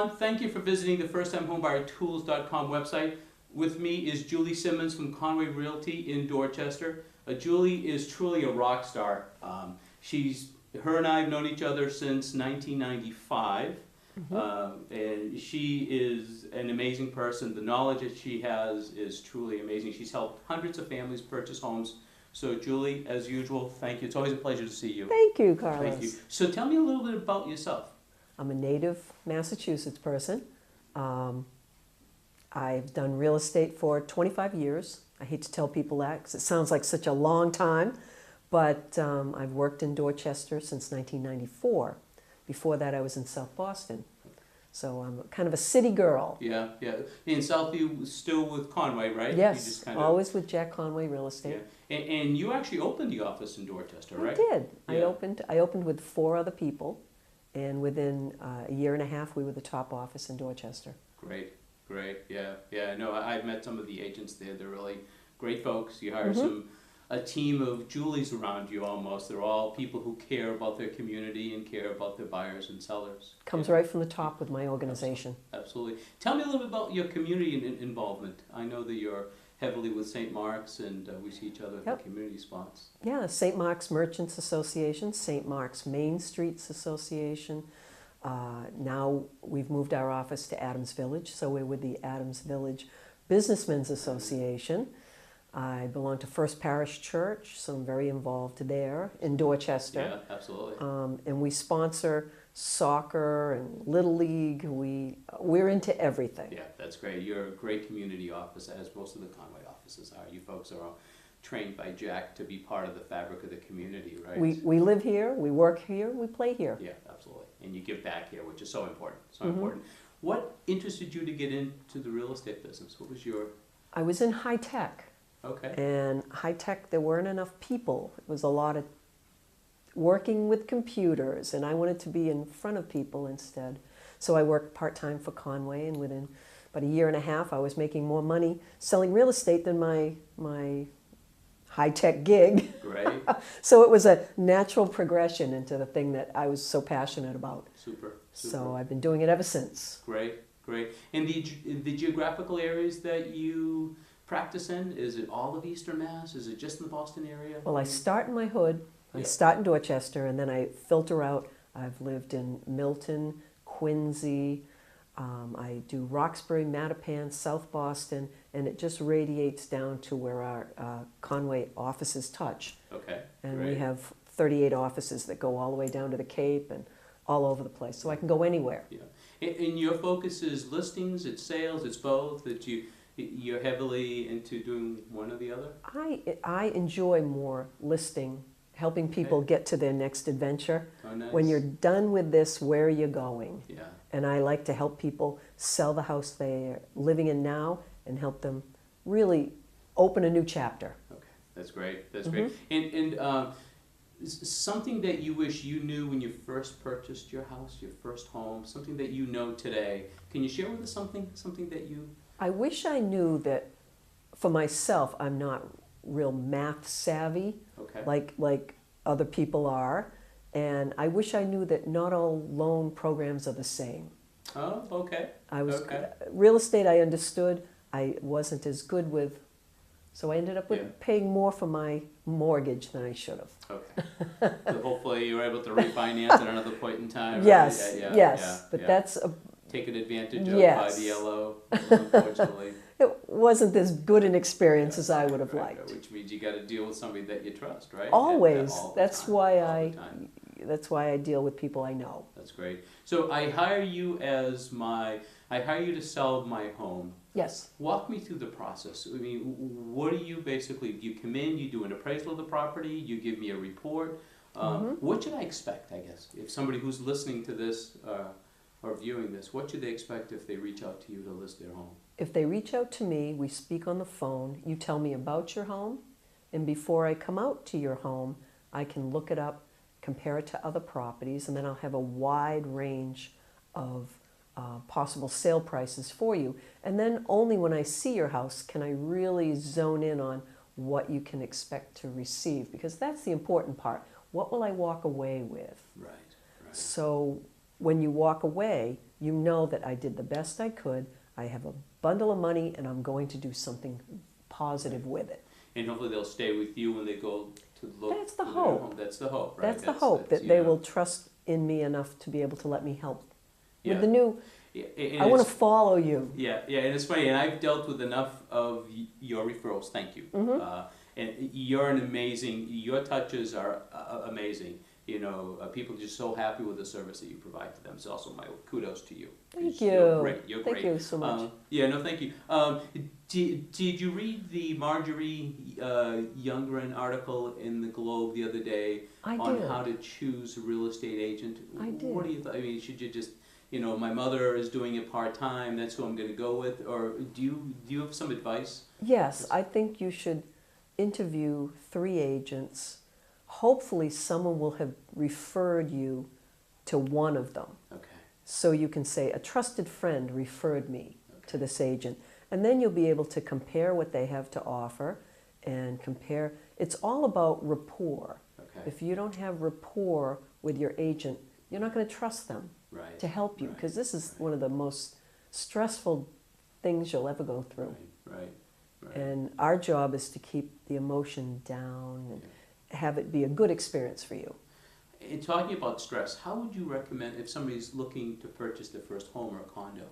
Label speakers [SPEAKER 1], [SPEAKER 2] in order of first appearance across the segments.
[SPEAKER 1] everyone. Thank you for visiting the firsttimehomebuyertools.com website. With me is Julie Simmons from Conway Realty in Dorchester. Julie is truly a rock star. Her and I have known each other since 1995. And she is an amazing person. The knowledge that she has is truly amazing. She's helped hundreds of families purchase homes. So Julie, as usual, thank you. It's always a pleasure to see you.
[SPEAKER 2] Thank you, Carlos.
[SPEAKER 1] Thank you. So tell me a little bit about yourself.
[SPEAKER 2] I'm a native Massachusetts person. I've done real estate for 25 years. I hate to tell people that because it sounds like such a long time, but I've worked in Dorchester since 1994. Before that, I was in South Boston. So I'm kind of a city girl.
[SPEAKER 1] Yeah, yeah. In Southview, still with Conway, right?
[SPEAKER 2] Yes,
[SPEAKER 1] you just
[SPEAKER 2] always with Jack Conway Real Estate.
[SPEAKER 1] Yeah. And you actually opened the office in Dorchester, right?
[SPEAKER 2] I did.
[SPEAKER 1] Yeah.
[SPEAKER 2] I opened with 4 other people, and within a year and a half, we were the top office in Dorchester.
[SPEAKER 1] Great, great. Yeah, yeah. No, I've met some of the agents there. They're really great folks. You hire a team of Julies around you almost. They're all people who care about their community and care about their buyers and sellers.
[SPEAKER 2] Comes right from the top with my organization.
[SPEAKER 1] Absolutely. Tell me a little bit about your community involvement. I know that you're heavily with St. Mark's, and we see each other at the community spots.
[SPEAKER 2] Yeah, St. Mark's Merchants Association, St. Mark's Main Streets Association. Now we've moved our office to Adams Village, so we're with the Adams Village Businessmen's Association. I belong to First Parish Church, so I'm very involved there in Dorchester.
[SPEAKER 1] Yeah, absolutely.
[SPEAKER 2] And we sponsor soccer and Little League. We're into everything.
[SPEAKER 1] Yeah, that's great. You're a great community office, as most of the Conway offices are. You folks are all trained by Jack to be part of the fabric of the community, right?
[SPEAKER 2] We live here, we work here, we play here.
[SPEAKER 1] Yeah, absolutely. And you give back here, which is so important, so important. What interested you to get into the real estate business? What was your...
[SPEAKER 2] I was in high tech.
[SPEAKER 1] Okay.
[SPEAKER 2] And high tech, there weren't enough people. It was a lot of working with computers, and I wanted to be in front of people instead. So I worked part-time for Conway, and within about a year and a half, I was making more money selling real estate than my high-tech gig.
[SPEAKER 1] Great.
[SPEAKER 2] So it was a natural progression into the thing that I was so passionate about.
[SPEAKER 1] Super.
[SPEAKER 2] So I've been doing it ever since.
[SPEAKER 1] Great, great. And the geographical areas that you practice in, is it all of Eastern Mass? Is it just in the Boston area?
[SPEAKER 2] Well, I start in my hood. I start in Dorchester, and then I filter out. I've lived in Milton, Quincy. I do Roxbury, Mattapan, South Boston, and it just radiates down to where our Conway offices touch.
[SPEAKER 1] Okay,
[SPEAKER 2] and
[SPEAKER 1] great.
[SPEAKER 2] We have 38 offices that go all the way down to the Cape and all over the place, so I can go anywhere.
[SPEAKER 1] Yeah, and your focus is listings, it's sales, it's both, that you're heavily into doing one or the other?
[SPEAKER 2] I enjoy more listing, helping people get to their next adventure.
[SPEAKER 1] Oh, nice.
[SPEAKER 2] When you're done with this, where are you going?
[SPEAKER 1] Yeah.
[SPEAKER 2] And I like to help people sell the house they're living in now and help them really open a new chapter.
[SPEAKER 1] Okay, that's great. That's great. And something that you wish you knew when you first purchased your house, your first home, something that you know today. Can you share with us something that you...
[SPEAKER 2] I wish I knew that for myself, I'm not real math savvy like other people are. And I wish I knew that not all loan programs are the same.
[SPEAKER 1] Oh, okay.
[SPEAKER 2] Real estate I understood. I wasn't as good with, so I ended up with paying more for my mortgage than I should have.
[SPEAKER 1] Okay. So hopefully you were able to refinance at another point in time.
[SPEAKER 2] Yes,
[SPEAKER 1] right?
[SPEAKER 2] yes. But that's
[SPEAKER 1] taken advantage of by the LO, unfortunately.
[SPEAKER 2] It wasn't as good an experience as I would have liked.
[SPEAKER 1] Which means you got to deal with somebody that you trust, right?
[SPEAKER 2] Always. That's why I deal with people I know.
[SPEAKER 1] That's great. So I hire you to sell my home.
[SPEAKER 2] Yes.
[SPEAKER 1] Walk me through the process. I mean, what do you basically, you come in, you do an appraisal of the property, you give me a report. What should I expect, I guess, if somebody who's listening to this or viewing this, what should they expect if they reach out to you to list their home?
[SPEAKER 2] If they reach out to me, we speak on the phone, you tell me about your home, and before I come out to your home, I can look it up, compare it to other properties, and then I'll have a wide range of possible sale prices for you. And then only when I see your house can I really zone in on what you can expect to receive, because that's the important part. What will I walk away with?
[SPEAKER 1] Right.
[SPEAKER 2] So when you walk away, you know that I did the best I could. I have a bundle of money, and I'm going to do something positive with it.
[SPEAKER 1] And hopefully they'll stay with you when they go to look.
[SPEAKER 2] That's the
[SPEAKER 1] for their
[SPEAKER 2] hope.
[SPEAKER 1] home. That's the hope, right?
[SPEAKER 2] That's the hope, that
[SPEAKER 1] you
[SPEAKER 2] they
[SPEAKER 1] know.
[SPEAKER 2] will trust in me enough to be able to let me help
[SPEAKER 1] Yeah.
[SPEAKER 2] with the new.
[SPEAKER 1] Yeah, and
[SPEAKER 2] I want to
[SPEAKER 1] it's-
[SPEAKER 2] follow you.
[SPEAKER 1] Yeah, yeah, and it's funny, and I've dealt with enough of your referrals. Thank you. And you're an amazing. Your touches are amazing. You know, people are just so happy with the service that you provide to them. So also my kudos to you.
[SPEAKER 2] Thank
[SPEAKER 1] You're
[SPEAKER 2] you.
[SPEAKER 1] great. You're
[SPEAKER 2] Thank
[SPEAKER 1] great.
[SPEAKER 2] you so much.
[SPEAKER 1] Yeah, no, thank you. Did you read the Marjorie Youngren article in the Globe the other day
[SPEAKER 2] I
[SPEAKER 1] on
[SPEAKER 2] did.
[SPEAKER 1] how to choose a real estate agent?
[SPEAKER 2] I did.
[SPEAKER 1] What do you? I mean, should you just, my mother is doing it part time. That's who I'm going to go with. Or do you have some advice?
[SPEAKER 2] Yes, I think you should interview 3 agents. Hopefully someone will have referred you to one of them.
[SPEAKER 1] Okay.
[SPEAKER 2] So you can say, a trusted friend referred me to this agent. And then you'll be able to compare what they have to offer and compare. It's all about rapport.
[SPEAKER 1] Okay.
[SPEAKER 2] If you don't have rapport with your agent, you're not going to trust them
[SPEAKER 1] Right.
[SPEAKER 2] to help you,
[SPEAKER 1] Right.
[SPEAKER 2] because this is one of the most stressful things you'll ever go through.
[SPEAKER 1] Right. Right.
[SPEAKER 2] And our job is to keep the emotion down and have it be a good experience for you.
[SPEAKER 1] In talking about stress, how would you recommend if somebody's looking to purchase their first home or a condo?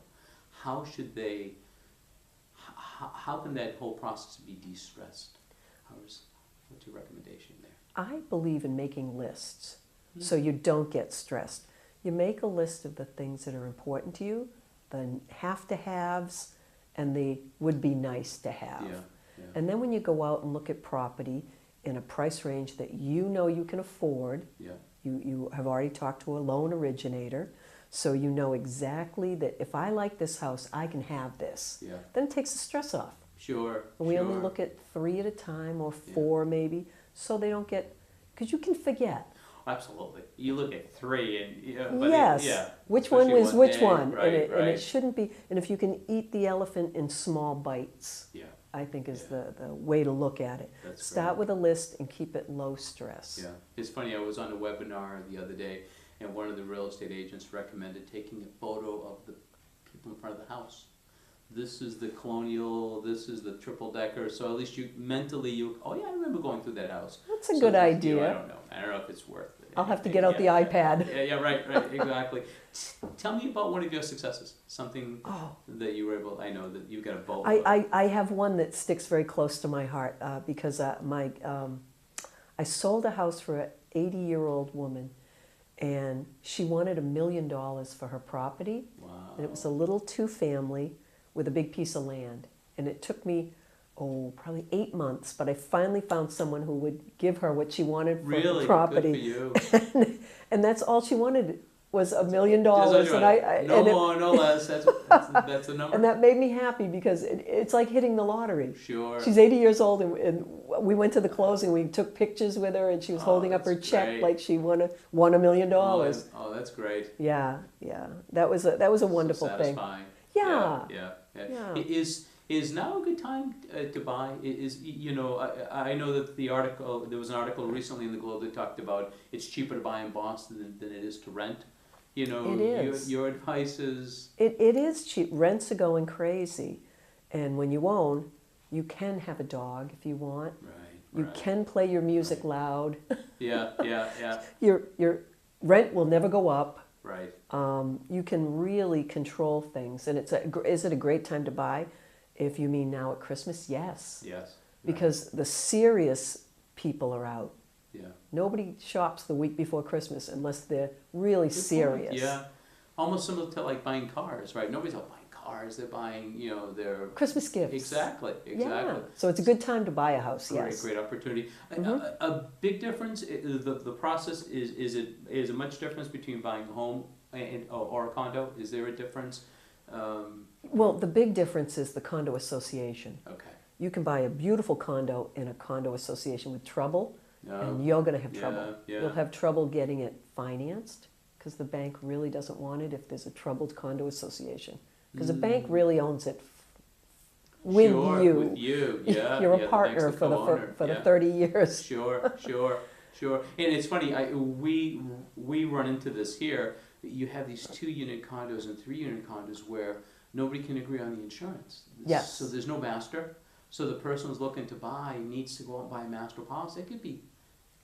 [SPEAKER 1] How should they? How can that whole process be de-stressed? What's your recommendation there?
[SPEAKER 2] I believe in making lists so you don't get stressed. You make a list of the things that are important to you, the have-to-haves, and the would-be nice to have.
[SPEAKER 1] Yeah. Yeah.
[SPEAKER 2] And then when you go out and look at property in a price range that you know you can afford,
[SPEAKER 1] Yeah.
[SPEAKER 2] you have already talked to a loan originator, so you know exactly that if I like this house, I can have this.
[SPEAKER 1] Yeah.
[SPEAKER 2] Then it takes the stress off.
[SPEAKER 1] Sure.
[SPEAKER 2] And we
[SPEAKER 1] sure.
[SPEAKER 2] only look at 3 at a time, or 4 maybe, so they don't get, because you can forget.
[SPEAKER 1] Absolutely. You look at 3 and but
[SPEAKER 2] Yes. Which one
[SPEAKER 1] especially
[SPEAKER 2] was which
[SPEAKER 1] day.
[SPEAKER 2] one?
[SPEAKER 1] Right,
[SPEAKER 2] and
[SPEAKER 1] right.
[SPEAKER 2] it shouldn't be. And if you can eat the elephant in small bites,
[SPEAKER 1] Yeah.
[SPEAKER 2] I think is
[SPEAKER 1] Yeah.
[SPEAKER 2] the way to look at it.
[SPEAKER 1] That's
[SPEAKER 2] Start
[SPEAKER 1] great.
[SPEAKER 2] with a list and keep it low stress.
[SPEAKER 1] Yeah. It's funny. I was on a webinar the other day, and one of the real estate agents recommended taking a photo of the people in front of the house. This is the colonial. This is the triple decker. So at least you mentally, oh yeah, I remember going through that house.
[SPEAKER 2] That's a
[SPEAKER 1] So
[SPEAKER 2] good
[SPEAKER 1] I
[SPEAKER 2] idea.
[SPEAKER 1] don't know. I don't know if it's worth it.
[SPEAKER 2] I'll have to
[SPEAKER 1] anything.
[SPEAKER 2] get out the
[SPEAKER 1] Yeah,
[SPEAKER 2] iPad.
[SPEAKER 1] Yeah, right, exactly. Tell me about one of your successes. Something that you were able. I know that you got a boat.
[SPEAKER 2] I have one that sticks very close to my heart because I sold a house for an 80-year-old woman, and she wanted $1 million for her property.
[SPEAKER 1] Wow.
[SPEAKER 2] And it was a little 2-family with a big piece of land. And it took me, probably 8 months, but I finally found someone who would give her what she wanted for
[SPEAKER 1] Really
[SPEAKER 2] the property.
[SPEAKER 1] good for you.
[SPEAKER 2] And that's all she wanted was $1 million.
[SPEAKER 1] Just
[SPEAKER 2] And
[SPEAKER 1] no more, no less. That's the number.
[SPEAKER 2] and that made me happy because it's like hitting the lottery.
[SPEAKER 1] Sure.
[SPEAKER 2] She's 80 years old, and we went to the closing. We took pictures with her, and she was holding up her
[SPEAKER 1] that's
[SPEAKER 2] check
[SPEAKER 1] great.
[SPEAKER 2] like she won $1 million.
[SPEAKER 1] Oh, that's great.
[SPEAKER 2] Yeah. That was a wonderful
[SPEAKER 1] So
[SPEAKER 2] thing.
[SPEAKER 1] satisfying.
[SPEAKER 2] Yeah.
[SPEAKER 1] Yeah. Is now a good time to buy? I know that there was an article recently in the Globe that talked about it's cheaper to buy in Boston than it is to rent.
[SPEAKER 2] It is.
[SPEAKER 1] Your advice is.
[SPEAKER 2] It is cheap. Rents are going crazy, and when you own, you can have a dog if you want.
[SPEAKER 1] Right.
[SPEAKER 2] You can play your music loud.
[SPEAKER 1] Yeah.
[SPEAKER 2] Your rent will never go up.
[SPEAKER 1] Right.
[SPEAKER 2] You can really control things, and is it a great time to buy? If you mean now at Christmas, yes.
[SPEAKER 1] Yes. Right.
[SPEAKER 2] Because the serious people are out.
[SPEAKER 1] Yeah.
[SPEAKER 2] Nobody shops the week before Christmas unless they're really
[SPEAKER 1] Good point.
[SPEAKER 2] serious.
[SPEAKER 1] Yeah. Almost similar to like buying cars, right? Nobody's out buying cars. They're buying, their
[SPEAKER 2] Christmas gifts.
[SPEAKER 1] Exactly.
[SPEAKER 2] Yeah. So it's a good time to buy a house. Yes.
[SPEAKER 1] Great opportunity. A big difference. The process is a much difference between buying a home or a condo. Is there a difference?
[SPEAKER 2] Well, the big difference is the condo association.
[SPEAKER 1] Okay.
[SPEAKER 2] You can buy a beautiful condo in a condo association with trouble,
[SPEAKER 1] No.
[SPEAKER 2] and you're going to have trouble.
[SPEAKER 1] Yeah.
[SPEAKER 2] You'll have trouble getting it financed because the bank really doesn't want it if there's a troubled condo association. Because the bank really owns it with
[SPEAKER 1] Sure,
[SPEAKER 2] you.
[SPEAKER 1] with you, yeah.
[SPEAKER 2] You're
[SPEAKER 1] yeah,
[SPEAKER 2] a partner
[SPEAKER 1] the
[SPEAKER 2] for
[SPEAKER 1] co-owner,
[SPEAKER 2] the
[SPEAKER 1] yeah.
[SPEAKER 2] 30 years.
[SPEAKER 1] Sure. And it's funny. We run into this here. you have these 2-unit condos and 3-unit condos where nobody can agree on the insurance.
[SPEAKER 2] Yes.
[SPEAKER 1] So there's no master. So the person who's looking to buy needs to go out and buy a master policy. It could be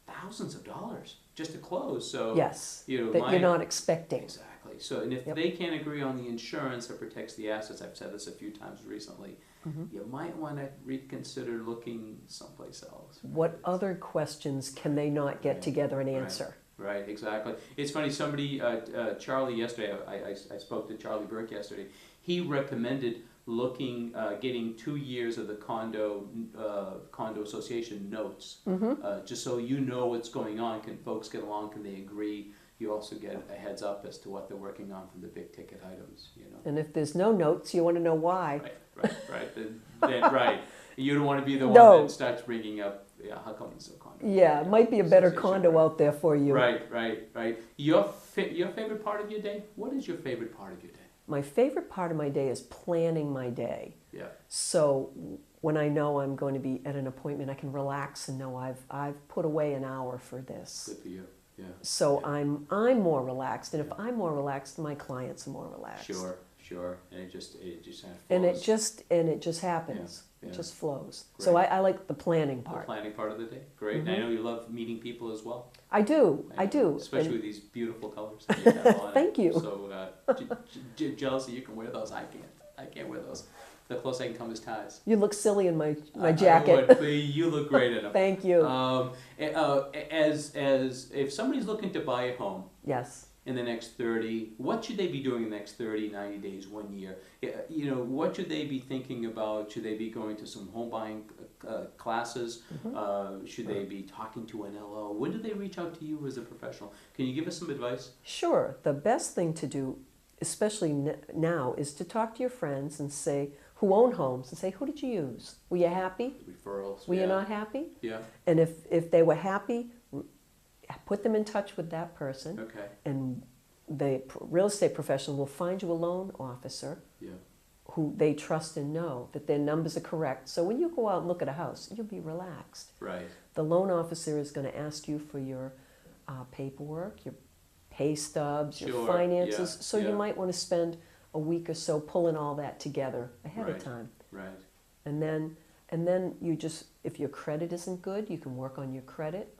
[SPEAKER 1] thousands of dollars just to close. So
[SPEAKER 2] Yes,
[SPEAKER 1] you know,
[SPEAKER 2] that you're not expecting.
[SPEAKER 1] exactly. So and if
[SPEAKER 2] Yep.
[SPEAKER 1] they can't agree on the insurance that protects the assets, I've said this a few times recently. You might want to reconsider looking someplace else.
[SPEAKER 2] What other questions can they not get
[SPEAKER 1] Right.
[SPEAKER 2] together and
[SPEAKER 1] Right.
[SPEAKER 2] answer?
[SPEAKER 1] Right, exactly. It's funny, somebody, Charlie yesterday, I spoke to Charlie Burke yesterday. He recommended getting 2 years of the condo association notes, just so you know what's going on. Can folks get along? Can they agree? You also get a heads up as to what they're working on from the big ticket items, you know.
[SPEAKER 2] And if there's no notes, you want to know why.
[SPEAKER 1] Right. Then, right. You don't want to be the one
[SPEAKER 2] No.
[SPEAKER 1] that starts bringing up, yeah, how come it's so condo?
[SPEAKER 2] Yeah, it might be a better
[SPEAKER 1] Association,
[SPEAKER 2] condo
[SPEAKER 1] right.
[SPEAKER 2] out there for you.
[SPEAKER 1] Right. Your favorite part of your day? What is your favorite part of your day?
[SPEAKER 2] My favorite part of my day is planning my day.
[SPEAKER 1] Yeah.
[SPEAKER 2] So when I know I'm going to be at an appointment, I can relax and know I've put away an hour for this.
[SPEAKER 1] Good for you. Yeah.
[SPEAKER 2] So
[SPEAKER 1] Yeah.
[SPEAKER 2] I'm more relaxed, and if I'm more relaxed, my clients are more relaxed.
[SPEAKER 1] Sure. And it just kind of flows.
[SPEAKER 2] And it just happens.
[SPEAKER 1] Yeah.
[SPEAKER 2] It just flows.
[SPEAKER 1] Great.
[SPEAKER 2] So I like the planning
[SPEAKER 1] The
[SPEAKER 2] part.
[SPEAKER 1] planning part of the day. Great. And I know you love meeting people as well.
[SPEAKER 2] I do.
[SPEAKER 1] Especially
[SPEAKER 2] And
[SPEAKER 1] with these beautiful colors that you have on.
[SPEAKER 2] Thank you.
[SPEAKER 1] So jealousy, you can wear those. I can't wear those. The closest I can come is ties.
[SPEAKER 2] you look silly in my
[SPEAKER 1] I
[SPEAKER 2] jacket.
[SPEAKER 1] would, but you look great in them.
[SPEAKER 2] Thank you.
[SPEAKER 1] As if somebody's looking to buy a home
[SPEAKER 2] Yes.
[SPEAKER 1] in the next 30, what should they be doing in the next 30, 90 days, 1 year? You know, what should they be thinking about? Should they be going to some home buying classes? Should they be talking to an LO? When do they reach out to you as a professional? Can you give us some advice?
[SPEAKER 2] Sure. The best thing to do, especially now, is to talk to your friends and say, who own homes, and say, who did you use? Were you happy?
[SPEAKER 1] Referrals.
[SPEAKER 2] Were you not happy?
[SPEAKER 1] Yeah.
[SPEAKER 2] And if they were happy, put them in touch with that person.
[SPEAKER 1] Okay.
[SPEAKER 2] And the real estate professional will find you a loan officer
[SPEAKER 1] Yeah.
[SPEAKER 2] who they trust and know that their numbers are correct. So when you go out and look at a house, you'll be relaxed.
[SPEAKER 1] Right.
[SPEAKER 2] The loan officer is going to ask you for your paperwork, your pay stubs, your
[SPEAKER 1] Sure,
[SPEAKER 2] finances.
[SPEAKER 1] yeah,
[SPEAKER 2] So
[SPEAKER 1] yeah.
[SPEAKER 2] you might want to spend a week or so pulling all that together ahead
[SPEAKER 1] Right.
[SPEAKER 2] of time.
[SPEAKER 1] Right.
[SPEAKER 2] And then you just, if your credit isn't good, you can work on your credit.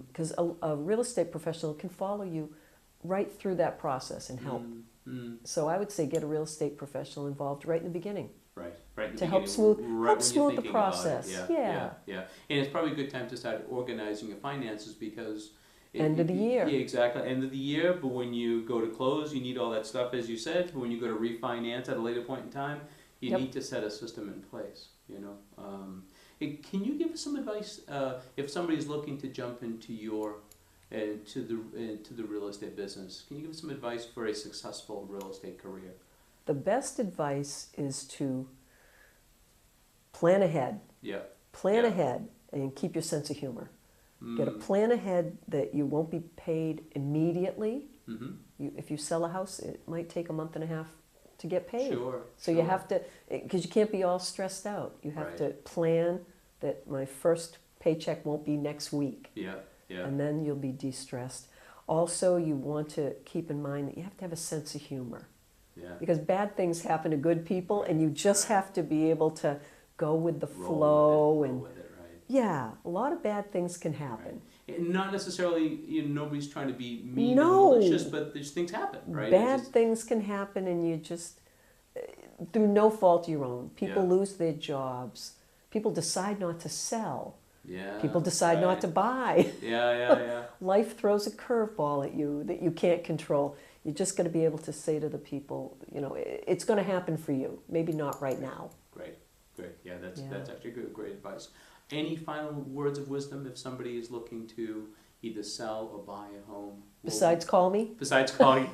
[SPEAKER 2] Because a real estate professional can follow you right through that process and help. So I would say get a real estate professional involved right in the beginning.
[SPEAKER 1] Right in the
[SPEAKER 2] To help
[SPEAKER 1] beginning,
[SPEAKER 2] smooth-
[SPEAKER 1] right
[SPEAKER 2] help
[SPEAKER 1] when
[SPEAKER 2] smooth
[SPEAKER 1] you're
[SPEAKER 2] the
[SPEAKER 1] thinking about it.
[SPEAKER 2] process.
[SPEAKER 1] Yeah. And it's probably a good time to start organizing your finances because
[SPEAKER 2] End of the year.
[SPEAKER 1] Yeah, exactly. End of the year, but when you go to close, you need all that stuff, as you said. But when you go to refinance at a later point in time, you
[SPEAKER 2] Yep.
[SPEAKER 1] need to set a system in place. You know. Can you give us some advice if somebody's looking to jump into into the real estate business? Can you give us some advice for a successful real estate career?
[SPEAKER 2] The best advice is to plan ahead.
[SPEAKER 1] Yeah.
[SPEAKER 2] Plan
[SPEAKER 1] Yeah.
[SPEAKER 2] ahead and keep your sense of humor. Get a plan ahead that you won't be paid immediately. If you sell a house, it might take a month and a half to get paid.
[SPEAKER 1] Sure.
[SPEAKER 2] So you have to, because you can't be all stressed out. You have
[SPEAKER 1] Right.
[SPEAKER 2] to plan that my first paycheck won't be next week.
[SPEAKER 1] Yeah.
[SPEAKER 2] And then you'll be de-stressed. Also, you want to keep in mind that you have to have a sense of humor.
[SPEAKER 1] Yeah.
[SPEAKER 2] Because bad things happen to good people, and you just have to be able to go with the flow.
[SPEAKER 1] Roll with it, right.
[SPEAKER 2] Yeah, a lot of bad things can happen.
[SPEAKER 1] And not necessarily, nobody's trying to be mean
[SPEAKER 2] No.
[SPEAKER 1] and malicious, but these things happen, right?
[SPEAKER 2] Bad things can happen, and you just, through no fault of your own, people
[SPEAKER 1] Yeah.
[SPEAKER 2] lose their jobs. People decide not to sell.
[SPEAKER 1] Yeah.
[SPEAKER 2] People decide not to buy.
[SPEAKER 1] Yeah.
[SPEAKER 2] Life throws a curveball at you that you can't control. You're just going to be able to say to the people, it's going to happen for you. Maybe not right now.
[SPEAKER 1] Great. Yeah, that's actually great advice. Any final words of wisdom if somebody is looking to either sell or buy a home?
[SPEAKER 2] Besides call me,
[SPEAKER 1] Besides calling.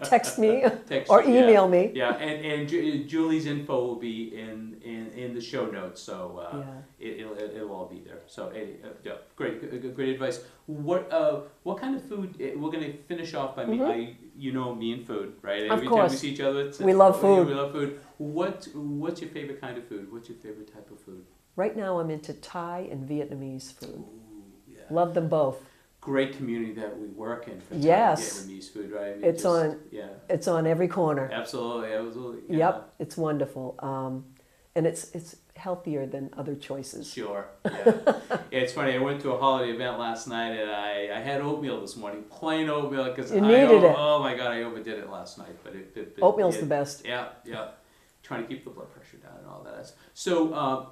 [SPEAKER 2] text me,
[SPEAKER 1] Text
[SPEAKER 2] or
[SPEAKER 1] you, yeah.
[SPEAKER 2] email me.
[SPEAKER 1] Yeah, and Julie's info will be in the show notes, so it'll all be there. So yeah, great advice. What kind of food? We're gonna finish off by me. Me and food, right?
[SPEAKER 2] Of
[SPEAKER 1] Every time
[SPEAKER 2] course.
[SPEAKER 1] we see each other,
[SPEAKER 2] We love food.
[SPEAKER 1] We love food. What's your favorite kind of food? What's your favorite type of food?
[SPEAKER 2] Right now I'm into Thai and Vietnamese food.
[SPEAKER 1] Ooh, yeah.
[SPEAKER 2] Love them both.
[SPEAKER 1] great community that we work in for
[SPEAKER 2] Yes.
[SPEAKER 1] Vietnamese food, right? I mean,
[SPEAKER 2] It's on.
[SPEAKER 1] Yeah.
[SPEAKER 2] It's on every corner.
[SPEAKER 1] Absolutely, absolutely. Yeah.
[SPEAKER 2] Yep, it's wonderful, and it's healthier than other choices.
[SPEAKER 1] Sure. Yeah. It's funny. I went to a holiday event last night, and I had oatmeal this morning, plain oatmeal, because
[SPEAKER 2] You needed it.
[SPEAKER 1] Oh my God, I overdid it last night, but
[SPEAKER 2] Oatmeal's the best.
[SPEAKER 1] Yeah, yeah. Trying to keep the blood pressure down and all that. So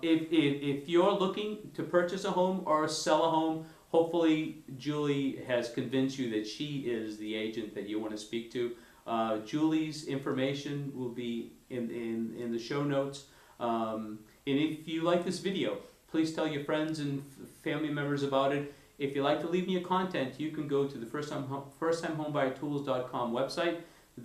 [SPEAKER 1] if you're looking to purchase a home or sell a home, hopefully Julie has convinced you that she is the agent that you want to speak to. Julie's information will be in the show notes. And if you like this video, please tell your friends and family members about it. If you'd like to leave me your content, you can go to the firsttimehomebuyertools.com website.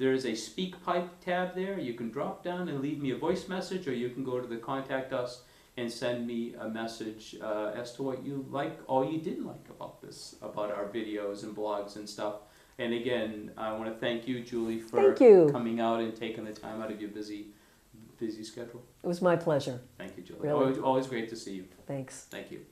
[SPEAKER 1] There's a speak pipe tab there. You can drop down and leave me a voice message, or you can go to the contact us and send me a message as to what you like or you didn't like about our videos and blogs and stuff. And again, I want to thank you, Julie, for coming out and taking the time out of your busy schedule.
[SPEAKER 2] It was my pleasure.
[SPEAKER 1] Thank you, Julie.
[SPEAKER 2] Really.
[SPEAKER 1] Always great to see you.
[SPEAKER 2] Thanks.
[SPEAKER 1] Thank you.